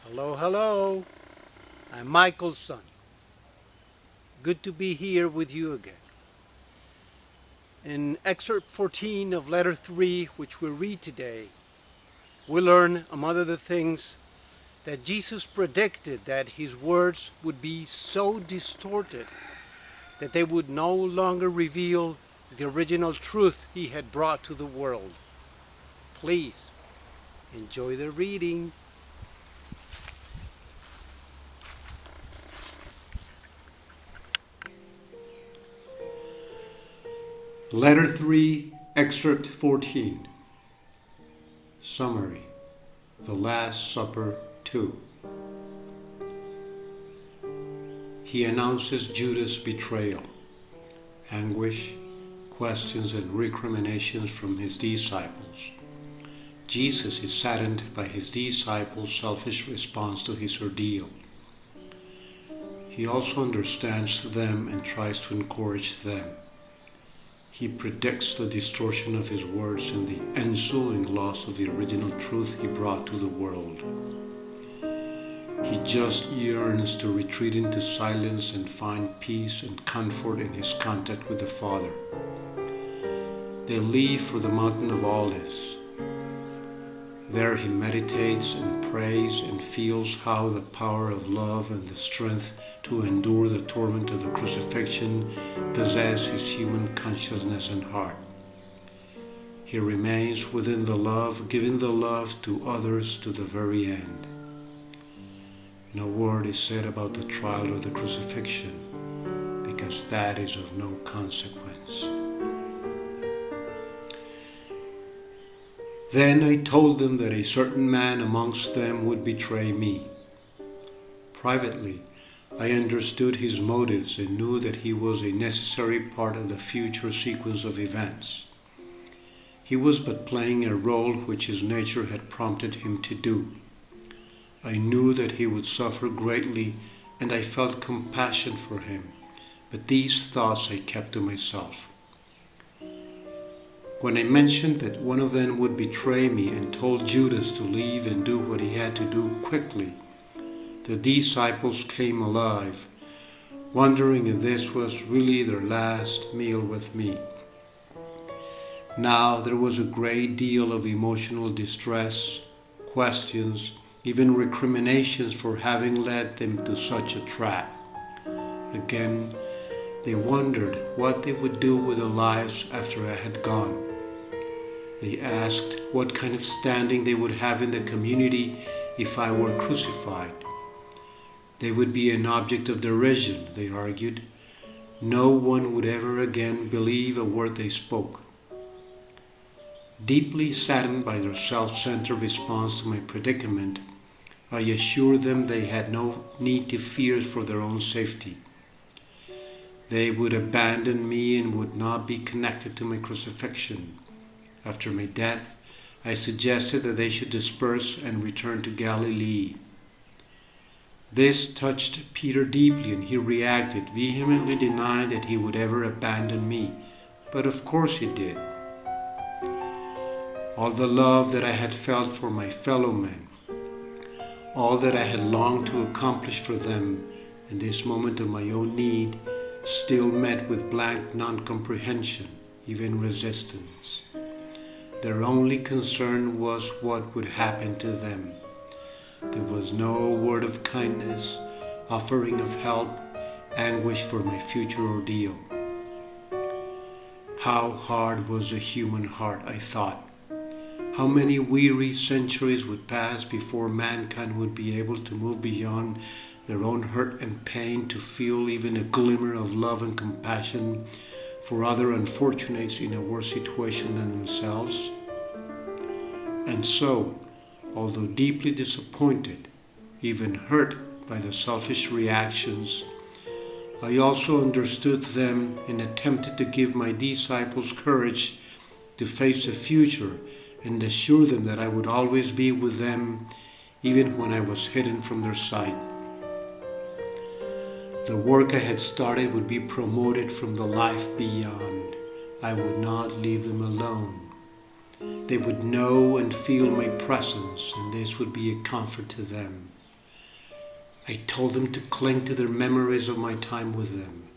Hello, hello. I'm Michael's son. Good to be here with you again. In Excerpt 14 of Letter 3, which we read today, we learn, among other things, that Jesus predicted that his words would be so distorted that they would no longer reveal the original truth he had brought to the world. Please, enjoy the reading. Letter 3, Excerpt 14. Summary. The Last Supper 2. He announces Judas' betrayal, anguish, questions and recriminations from his disciples. Jesus is saddened by his disciples' selfish response to his ordeal. He also understands them and tries to encourage them. He predicts the distortion of his words and the ensuing loss of the original truth he brought to the world. He just yearns to retreat into silence and find peace and comfort in his contact with the Father. They leave for the Mountain of Olives. There he meditates and prays and feels how the power of love and the strength to endure the torment of the crucifixion possess his human consciousness and heart. He remains within the love, giving the love to others to the very end. No word is said about the trial or the crucifixion, because that is of no consequence. Then I told them that a certain man amongst them would betray me. Privately, I understood his motives and knew that he was a necessary part of the future sequence of events. He was but playing a role which his nature had prompted him to do. I knew that he would suffer greatly, and I felt compassion for him, but these thoughts I kept to myself. When I mentioned that one of them would betray me and told Judas to leave and do what he had to do quickly, the disciples came alive, wondering if this was really their last meal with me. Now there was a great deal of emotional distress, questions, even recriminations for having led them to such a trap. Again, they wondered what they would do with their lives after I had gone. They asked what kind of standing they would have in the community if I were crucified. They would be an object of derision, they argued. No one would ever again believe a word they spoke. Deeply saddened by their self-centered response to my predicament, I assured them they had no need to fear for their own safety. They would abandon me and would not be connected to my crucifixion. After my death, I suggested that they should disperse and return to Galilee. This touched Peter deeply, and he reacted, vehemently denying that he would ever abandon me. But of course he did. All the love that I had felt for my fellow men, all that I had longed to accomplish for them in this moment of my own need, still met with blank non-comprehension, even resistance. Their only concern was what would happen to them. There was no word of kindness, offering of help, anguish for my future ordeal. How hard was the human heart, I thought. How many weary centuries would pass before mankind would be able to move beyond their own hurt and pain to feel even a glimmer of love and compassion for other unfortunates in a worse situation than themselves? And so, although deeply disappointed, even hurt by the selfish reactions, I also understood them and attempted to give my disciples courage to face the future and assure them that I would always be with them even when I was hidden from their sight. The work I had started would be promoted from the life beyond. I would not leave them alone. They would know and feel my presence, and this would be a comfort to them. I told them to cling to their memories of my time with them.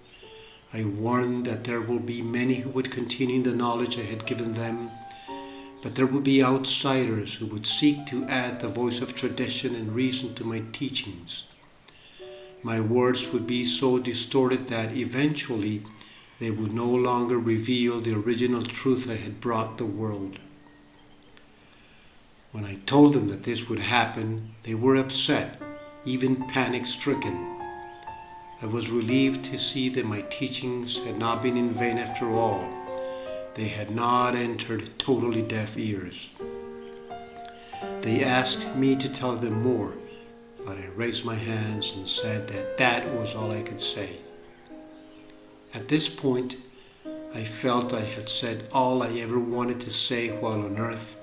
I warned that there will be many who would continue in the knowledge I had given them, but there would be outsiders who would seek to add the voice of tradition and reason to my teachings. My words would be so distorted that eventually they would no longer reveal the original truth I had brought the world. When I told them that this would happen, they were upset, even panic-stricken. I was relieved to see that my teachings had not been in vain after all. They had not entered totally deaf ears. They asked me to tell them more, but I raised my hands and said that that was all I could say. At this point, I felt I had said all I ever wanted to say while on earth,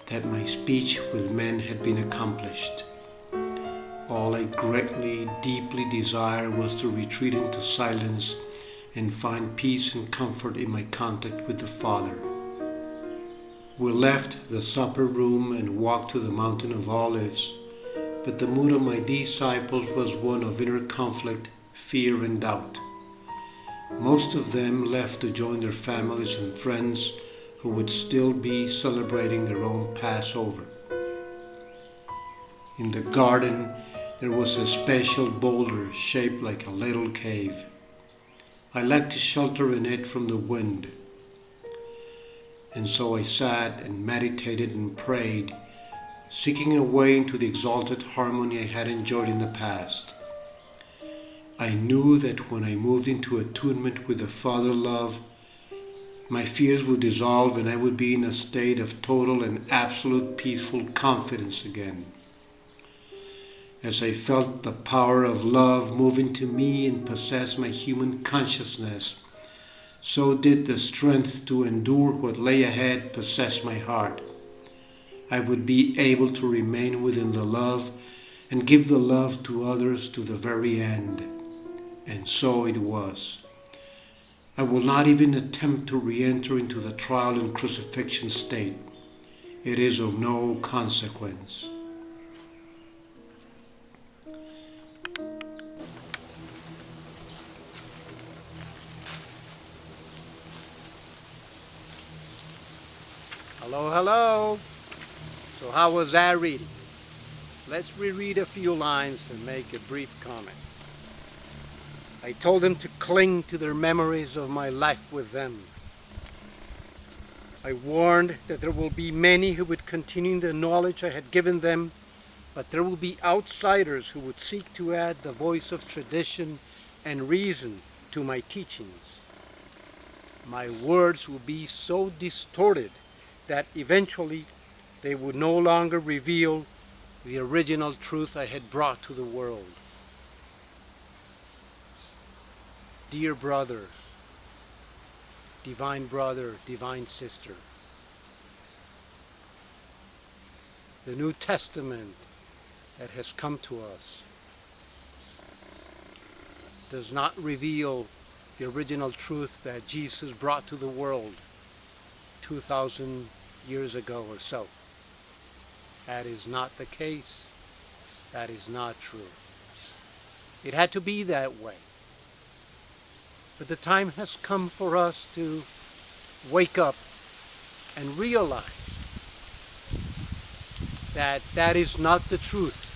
that my speech with men had been accomplished. All I greatly, deeply desired was to retreat into silence and find peace and comfort in my contact with the Father. We left the supper room and walked to the Mountain of Olives, but the mood of my disciples was one of inner conflict, fear, and doubt. Most of them left to join their families and friends who would still be celebrating their own Passover. In the garden, there was a special boulder shaped like a little cave. I liked to shelter in it from the wind. And so I sat and meditated and prayed, seeking a way into the exalted harmony I had enjoyed in the past. I knew that when I moved into attunement with the Father love, my fears would dissolve and I would be in a state of total and absolute peaceful confidence again. As I felt the power of love move into me and possess my human consciousness, so did the strength to endure what lay ahead possess my heart. I would be able to remain within the love and give the love to others to the very end. And so it was. I will not even attempt to re-enter into the trial and crucifixion state. It is of no consequence. Hello. So how was that reading? Let's reread a few lines and make a brief comment. I told them to cling to their memories of my life with them. I warned that there will be many who would continue the knowledge I had given them, but there will be outsiders who would seek to add the voice of tradition and reason to my teachings. My words will be so distorted that eventually they would no longer reveal the original truth I had brought to the world. Dear brother, divine sister, the New Testament that has come to us does not reveal the original truth that Jesus brought to the world 2,000 years ago or so. That is not the case. That is not true. It had to be that way. But the time has come for us to wake up and realize that that is not the truth.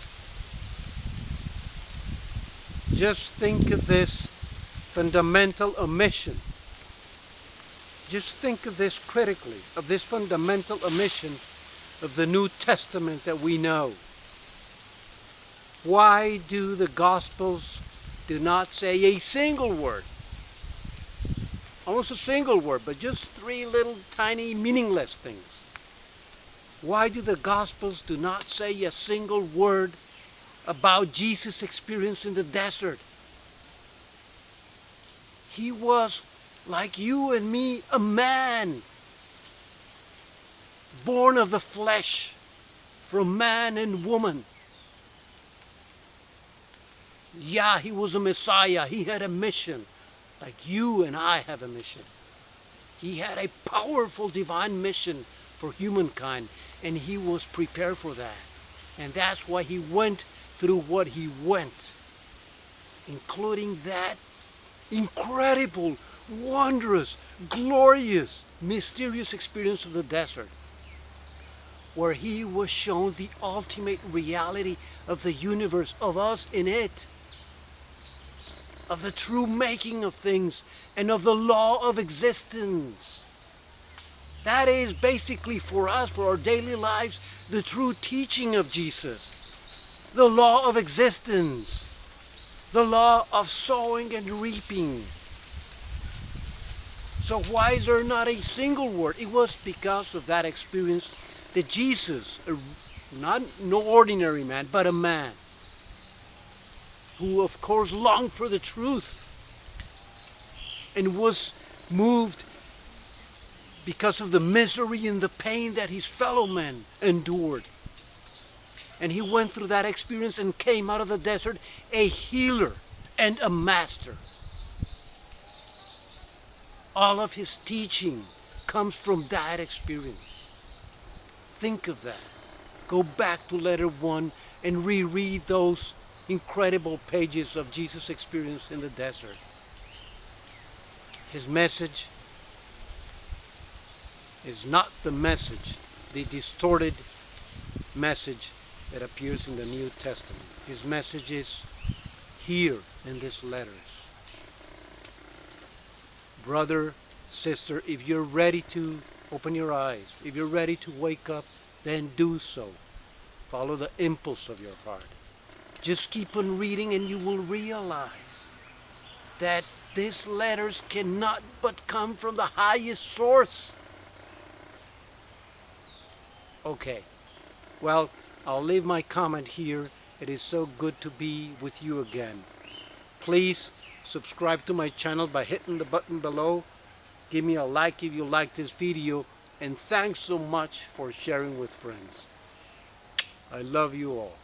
Just think of this fundamental omission. Just think of this critically, of this fundamental omission of the New Testament that we know. Why do the Gospels do not say a single word? Almost a single word, but just three little tiny meaningless things. Why do the Gospels do not say a single word about Jesus' experience in the desert? He was, like you and me, a man, born of the flesh, from man and woman. Yeah, he was a Messiah. He had a mission, like you and I have a mission. He had a powerful divine mission for humankind, and he was prepared for that. And that's why he went through what he went, including that incredible, wondrous, glorious, mysterious experience of the desert, where he was shown the ultimate reality of the universe, of us in it, of the true making of things, and of the law of existence. That is basically for us, for our daily lives, the true teaching of Jesus. The law of existence. The law of sowing and reaping. So why is there not a single word? It was because of that experience that Jesus, no ordinary man, but a man, who of course longed for the truth and was moved because of the misery and the pain that his fellow men endured. And he went through that experience and came out of the desert a healer and a master. All of his teaching comes from that experience. Think of that. Go back to letter 1 and reread those incredible pages of Jesus' experience in the desert. His message is not the message, the distorted message that appears in the New Testament. His message is here in these letters. Brother, sister, if you're ready to open your eyes, if you're ready to wake up, then do so. Follow the impulse of your heart. Just keep on reading and you will realize that these letters cannot but come from the highest source. Okay, well, I'll leave my comment here. It is so good to be with you again. Please subscribe to my channel by hitting the button below. Give me a like if you like this video. And thanks so much for sharing with friends. I love you all.